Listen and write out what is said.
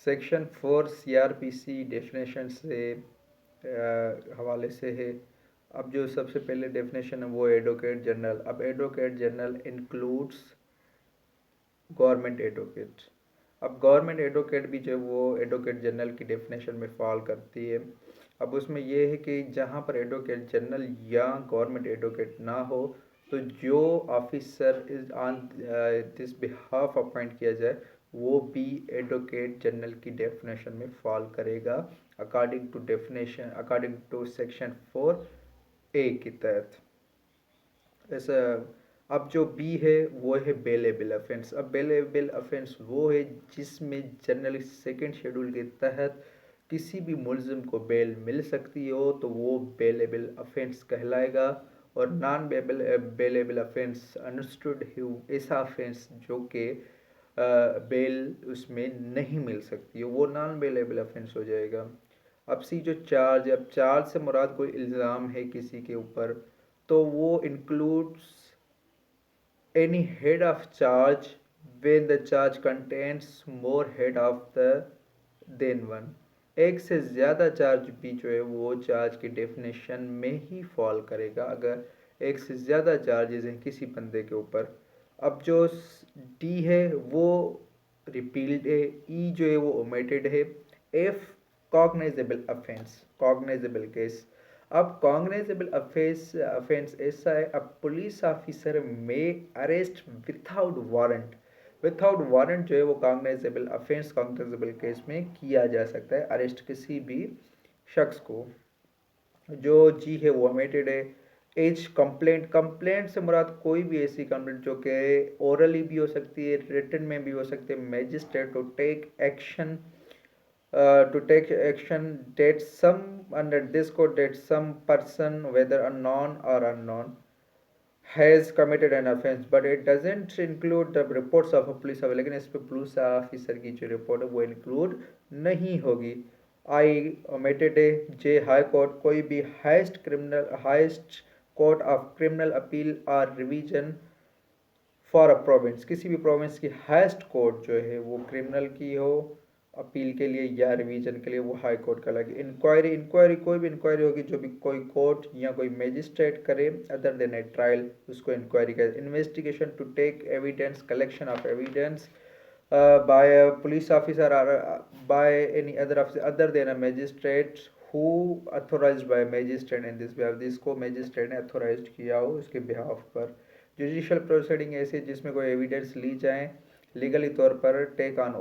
Section 4 CrPC definition से हवाले से है। अब जो सबसे पहले डेफिनेशन है वो एडवोकेट जनरल। अब advocate general includes government advocate. अब गवर्नमेंट एडवोकेट भी जो वो एडवोकेट जनरल की डेफिनेशन में फॉल करती है। अब उसमें ये है कि जहाँ पर एडवोकेट जनरल या गवर्नमेंट एडवोकेट ना हो तो जो officer is on this behalf appoint किया जाए वो भी एडवोकेट जनरल की डेफिनेशन में फॉल करेगा अकॉर्डिंग टू सेक्शन 4A के तहत। ऐसा अब जो बी है वो है बेलेबल अफेंस। अब बेलेबल अफेंस वो है जिसमें जनरली सेकेंड शेड्यूल के तहत किसी भी मुलजिम को बेल मिल सकती हो तो वो बेलेबल अफेंस कहलाएगा। और नॉन बेलेबल अफेंस अंडरस्टूड ऐसा अफेंस जो कि बेल उसमें नहीं मिल सकती है वो नॉन बेलेबल अफेंस हो जाएगा। अब सी जो चार्ज, अब चार्ज से मुराद कोई इल्ज़ाम है किसी के ऊपर तो वो includes any head of charge when the charge contains more head of the than one। एक से ज़्यादा चार्ज भी जो है वो चार्ज की डेफिनेशन में ही फॉल करेगा अगर एक से ज़्यादा चार्जेस हैं किसी बंदे के ऊपर। अब जो डी है वो रिपील्ड है, ई जो है वो ओमिटेड है। F cognisable offence, cognisable case. अब कॉग्नाइजेबल अफेंस ऐसा है, अब पुलिस ऑफिसर में अरेस्ट विथआउट वारंट जो है वो कॉग्नाइजेबल अफेंस कॉग्नाइजेबल केस में किया जा सकता है अरेस्ट किसी भी शख्स को। जो जी है वो ओमिटेड है। एज कंप्लेंट से मुराद कोई भी ऐसी कंप्लेंट जो कि ओरली भी हो सकती है, रिटन में भी हो सकती है। Magistrate to take action that some under this code that some person whether unknown or unknown has committed an offense but it doesn't include the reports of a police officer। लेकिन इस पर police officer की जो report है वो include नहीं होगी। आई omitted है। जे हाई कोर्ट कोई भी highest court of criminal appeal और रिवीजन फॉर अ प्रोविंस, किसी भी प्रोविंस की हाईएस्ट कोर्ट जो है वो क्रिमिनल की हो अपील के लिए या रिवीजन के लिए वो हाई कोर्ट का लगे। इंक्वायरी कोई भी इंक्वायरी होगी जो भी कोई कोर्ट या कोई मैजिस्ट्रेट करे अदर देन ए ट्रायल उसको इंक्वायरी करे। Investigation to take evidence, collection of evidence by a police officer or by any other officer other than a magistrate who authorized by a magistrate in this behalf, जिसको magistrate ने authorise किया हो उसके behalf पर। Judicial proceeding ऐसे जिसमें कोई evidence ली जाए लीगली तौर पर टेक ऑन